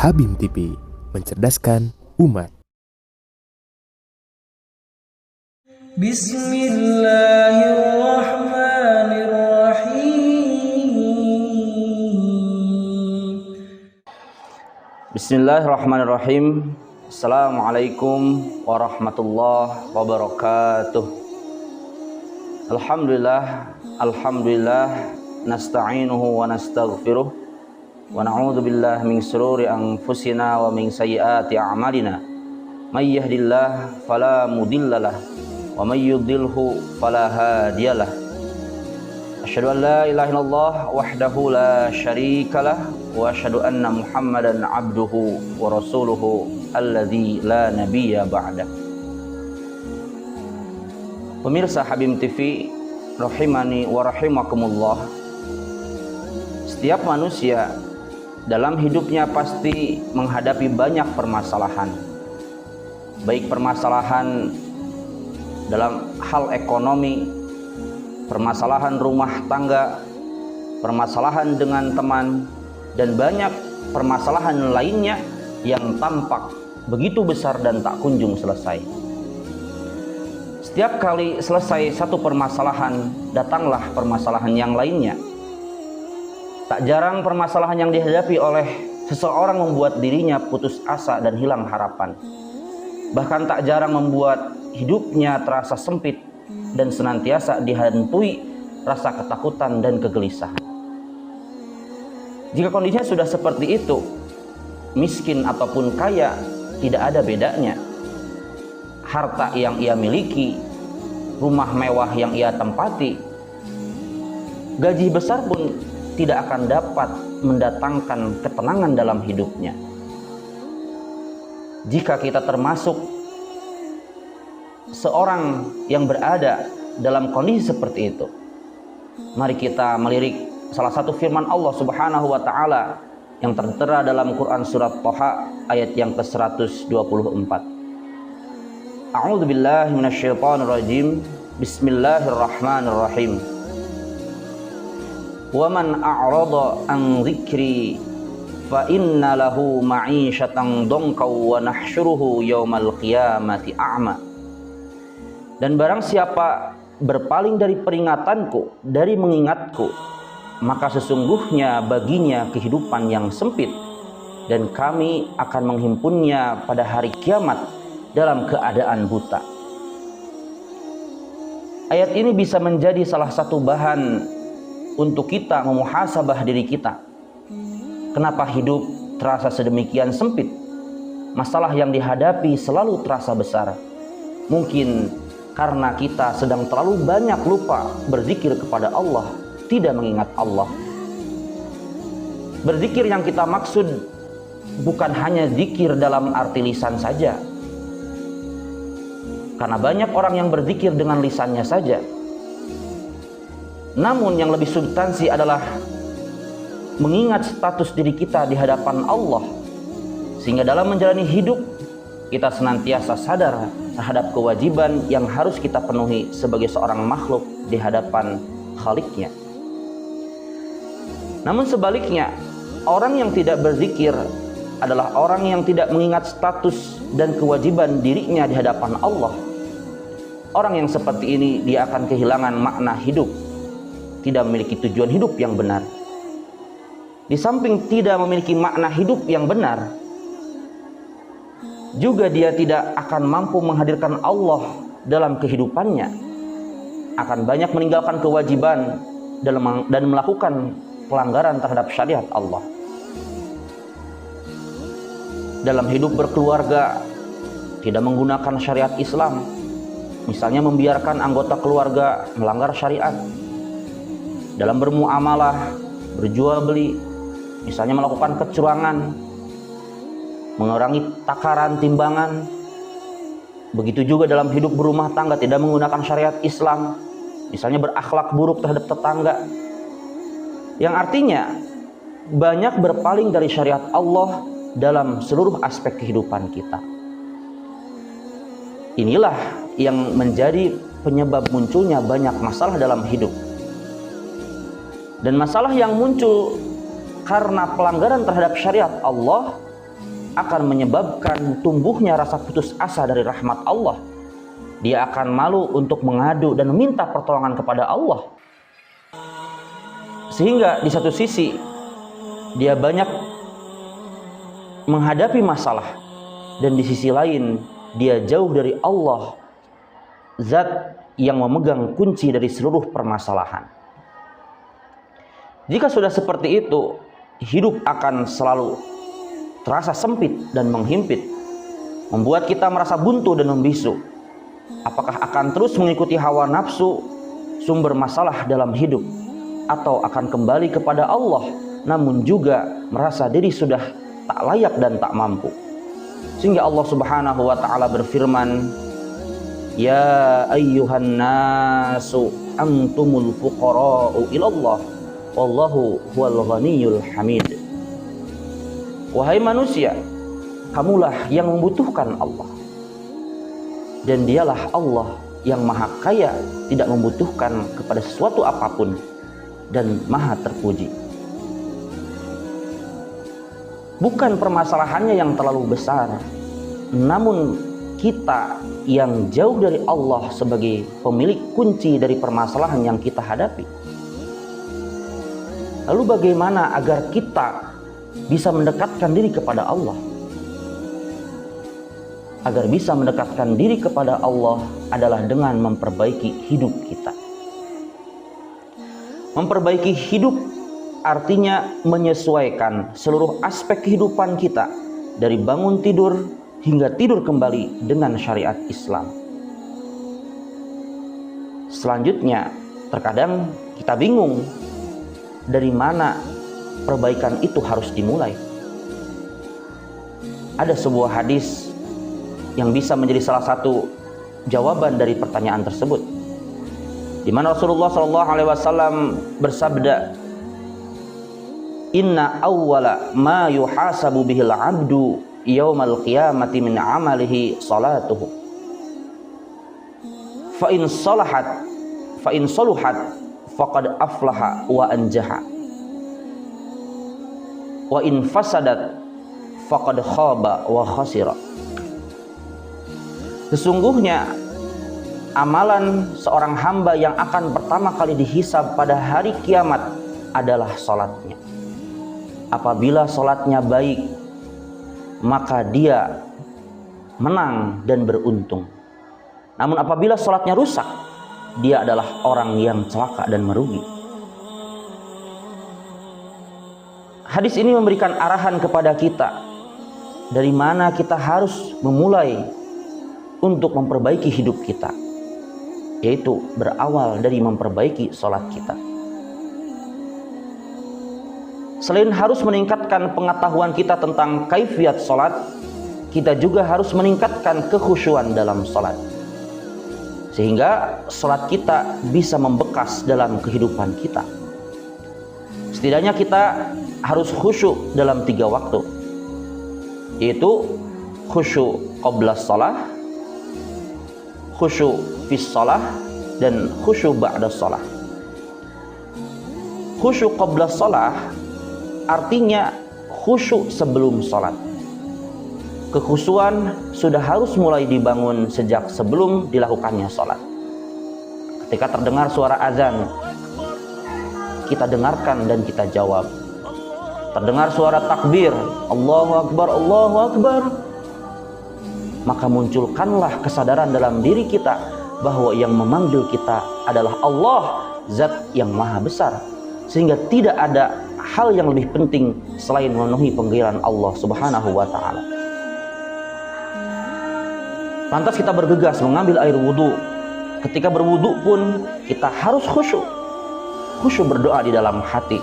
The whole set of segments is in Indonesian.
Habim TV, mencerdaskan umat. Bismillahirrahmanirrahim. Assalamualaikum warahmatullahi wabarakatuh. Alhamdulillah, nasta'inuhu wa nastaghfiruh wa na'udzu billahi min shururi anfusina wa min sayyiati a'malina. May yahdihillahu fala mudhillalah wa may yudhlilhu fala hadiyalah. Asyhadu an la ilaha illallah wahdahu la syarikalah wa asyhadu anna Muhammadan abduhu wa rasuluhu alladzi la nabiyya ba'dah. Pemirsa Habim TV rahimani wa rahimakumullah. Setiap manusia dalam hidupnya pasti menghadapi banyak permasalahan. Baik permasalahan dalam hal ekonomi, permasalahan rumah tangga, permasalahan dengan teman, dan banyak permasalahan lainnya yang tampak begitu besar dan tak kunjung selesai. Setiap kali selesai satu permasalahan, datanglah permasalahan yang lainnya. Tak jarang permasalahan yang dihadapi oleh seseorang membuat dirinya putus asa dan hilang harapan. Bahkan tak jarang membuat hidupnya terasa sempit dan senantiasa dihantui rasa ketakutan dan kegelisahan. Jika kondisinya sudah seperti itu, miskin ataupun kaya tidak ada bedanya. Harta yang ia miliki, rumah mewah yang ia tempati, gaji besar pun tidak akan dapat mendatangkan ketenangan dalam hidupnya. Jika kita termasuk seorang yang berada dalam kondisi seperti itu, mari kita melirik salah satu firman Allah Subhanahu wa taala yang tertera dalam Quran surat Thaha ayat yang ke-124. A'udzu billahi minasyaitonir rajim. Bismillahirrahmanirrahim. Wa man a'rada an dzikri fa inna lahu ma'isyatan dhanka wa nahsyuruhu yaumal qiyamati a'ma. Dan barang siapa berpaling dari peringatanku, dari mengingatku, maka sesungguhnya baginya kehidupan yang sempit, dan kami akan menghimpunnya pada hari kiamat dalam keadaan buta. Ayat ini bisa menjadi salah satu bahan untuk kita memuhasabah diri kita. Kenapa hidup terasa sedemikian sempit? Masalah yang dihadapi selalu terasa besar. Mungkin karena kita sedang terlalu banyak lupa berzikir kepada Allah, tidak mengingat Allah. Berzikir yang kita maksud bukan hanya zikir dalam arti lisan saja. Karena banyak orang yang berzikir dengan lisannya saja. Namun yang lebih substansi adalah mengingat status diri kita di hadapan Allah, sehingga dalam menjalani hidup kita senantiasa sadar terhadap kewajiban yang harus kita penuhi sebagai seorang makhluk di hadapan Khaliknya. Namun sebaliknya, orang yang tidak berzikir adalah orang yang tidak mengingat status dan kewajiban dirinya di hadapan Allah. Orang yang seperti ini dia akan kehilangan makna hidup, tidak memiliki tujuan hidup yang benar. Di samping tidak memiliki makna hidup yang benar, juga dia tidak akan mampu menghadirkan Allah dalam kehidupannya, akan banyak meninggalkan kewajiban dan melakukan pelanggaran terhadap syariat Allah. Dalam hidup berkeluarga tidak menggunakan syariat Islam, misalnya membiarkan anggota keluarga melanggar syariat. Dalam bermuamalah, berjual beli, misalnya melakukan kecurangan, mengurangi takaran timbangan. Begitu juga dalam hidup berumah tangga tidak menggunakan syariat Islam, misalnya berakhlak buruk terhadap tetangga. Yang artinya banyak berpaling dari syariat Allah dalam seluruh aspek kehidupan kita. Inilah yang menjadi penyebab munculnya banyak masalah dalam hidup. Dan masalah yang muncul karena pelanggaran terhadap syariat Allah akan menyebabkan tumbuhnya rasa putus asa dari rahmat Allah. Dia akan malu untuk mengadu dan meminta pertolongan kepada Allah. Sehingga di satu sisi dia banyak menghadapi masalah, dan di sisi lain dia jauh dari Allah, zat yang memegang kunci dari seluruh permasalahan. Jika sudah seperti itu, hidup akan selalu terasa sempit dan menghimpit, membuat kita merasa buntu dan membisu. Apakah akan terus mengikuti hawa nafsu, sumber masalah dalam hidup, atau akan kembali kepada Allah, namun juga merasa diri sudah tak layak dan tak mampu. Sehingga Allah Subhanahu wa ta'ala berfirman, Ya ayyuhan nasu antumul fuqara'u ilallah wallahu huwal ghaniyul hamid. Wahai manusia, kamulah yang membutuhkan Allah, dan dialah Allah yang maha kaya, tidak membutuhkan kepada sesuatu apapun, dan maha terpuji. Bukan permasalahannya yang terlalu besar, namun kita yang jauh dari Allah sebagai pemilik kunci dari permasalahan yang kita hadapi. Lalu bagaimana agar kita bisa mendekatkan diri kepada Allah? Agar bisa mendekatkan diri kepada Allah adalah dengan memperbaiki hidup kita. Memperbaiki hidup artinya menyesuaikan seluruh aspek kehidupan kita, dari bangun tidur hingga tidur kembali dengan syariat Islam. Selanjutnya, terkadang kita bingung dari mana perbaikan itu harus dimulai. Ada sebuah hadis yang bisa menjadi salah satu jawaban dari pertanyaan tersebut, di mana Rasulullah SAW bersabda, Inna awwala ma yuhasabu bihil abdu yaumal qiyamati min amalihi salatuhu. Fa in saluhat faqad aflaha wa anjaha. Wa in fasadat faqad khaba wa khasira. Sesungguhnya amalan seorang hamba yang akan pertama kali dihisab pada hari kiamat adalah salatnya. Apabila salatnya baik, maka dia menang dan beruntung. Namun apabila salatnya rusak, dia adalah orang yang celaka dan merugi. Hadis ini memberikan arahan kepada kita dari mana kita harus memulai untuk memperbaiki hidup kita, yaitu berawal dari memperbaiki salat kita. Selain harus meningkatkan pengetahuan kita tentang kaifiat salat, kita juga harus meningkatkan kekhusyuan dalam salat, sehingga salat kita bisa membekas dalam kehidupan kita. Setidaknya kita harus khusyuk dalam 3 waktu, yaitu khusyuk qabla shalah, khusyuk fis shalah, dan khusyuk ba'da shalah. Khusyuk qabla shalah artinya khusyuk sebelum sholat. Kekhusyuan sudah harus mulai dibangun sejak sebelum dilakukannya sholat. Ketika terdengar suara azan, kita dengarkan dan kita jawab. Terdengar suara takbir, Allahu Akbar, Allahu Akbar, maka munculkanlah kesadaran dalam diri kita bahwa yang memanggil kita adalah Allah, zat yang maha besar, sehingga tidak ada hal yang lebih penting selain memenuhi panggilan Allah Subhanahu wa ta'ala. Lantas kita bergegas mengambil air wudhu. Ketika berwudhu pun kita harus khusyuk. Khusyuk berdoa di dalam hati.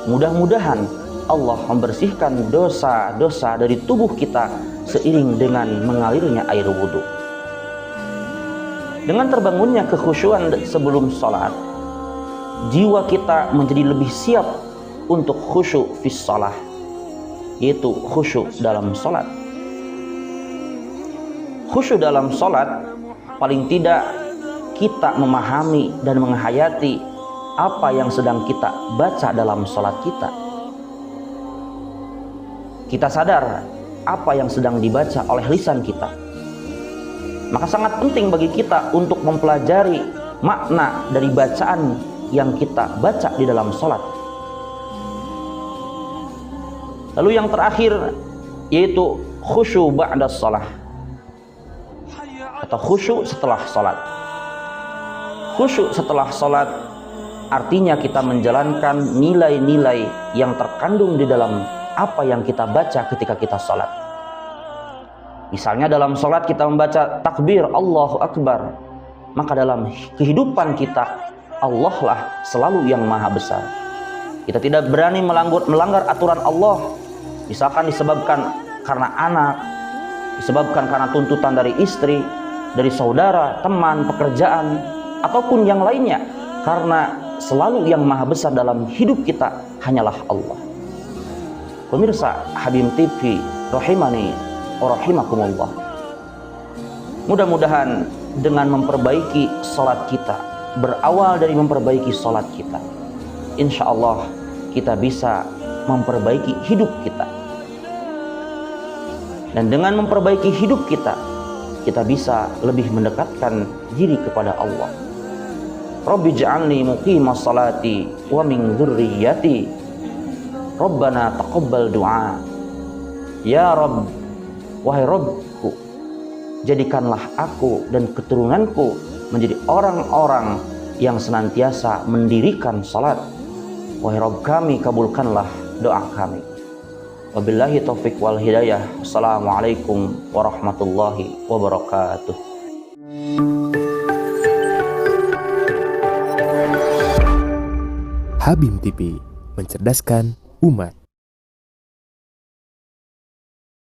Mudah-mudahan Allah membersihkan dosa-dosa dari tubuh kita seiring dengan mengalirnya air wudhu. Dengan terbangunnya kekhusyuan sebelum sholat, jiwa kita menjadi lebih siap untuk khusyuk fis shalah, yaitu khusyuk dalam sholat. Khusyuk dalam sholat, paling tidak kita memahami dan menghayati apa yang sedang kita baca dalam sholat kita. Kita sadar apa yang sedang dibaca oleh lisan kita. Maka sangat penting bagi kita untuk mempelajari makna dari bacaan yang kita baca di dalam sholat. Lalu yang terakhir yaitu khusyuk ba'da sholat atau khusyuk setelah sholat. Khusyuk setelah sholat artinya kita menjalankan nilai-nilai yang terkandung di dalam apa yang kita baca ketika kita sholat. Misalnya dalam sholat kita membaca takbir Allahu Akbar, maka dalam kehidupan kita Allah lah selalu yang maha besar. Kita tidak berani melanggar aturan Allah, misalkan disebabkan karena anak, disebabkan karena tuntutan dari istri, dari saudara, teman, pekerjaan, ataupun yang lainnya, karena selalu yang maha besar dalam hidup kita hanyalah Allah. Pemirsa Habim TV rahimani wa rahimakumullah, mudah-mudahan dengan memperbaiki sholat kita, berawal dari memperbaiki sholat kita, insya Allah kita bisa memperbaiki hidup kita. Dan dengan memperbaiki hidup kita, kita bisa lebih mendekatkan diri kepada Allah. Rabbi ja'alni muqimas salati wa min dzurriyyati Rabbana taqabbal du'a. Ya Rabb, wahai Rabbku, jadikanlah aku dan keturunanku menjadi orang-orang yang senantiasa mendirikan salat. Wahai Rabb kami, kabulkanlah doa kami. Wabillahi taufiq wal hidayah. Assalamualaikum warahmatullahi wabarakatuh. Habim TV, mencerdaskan umat.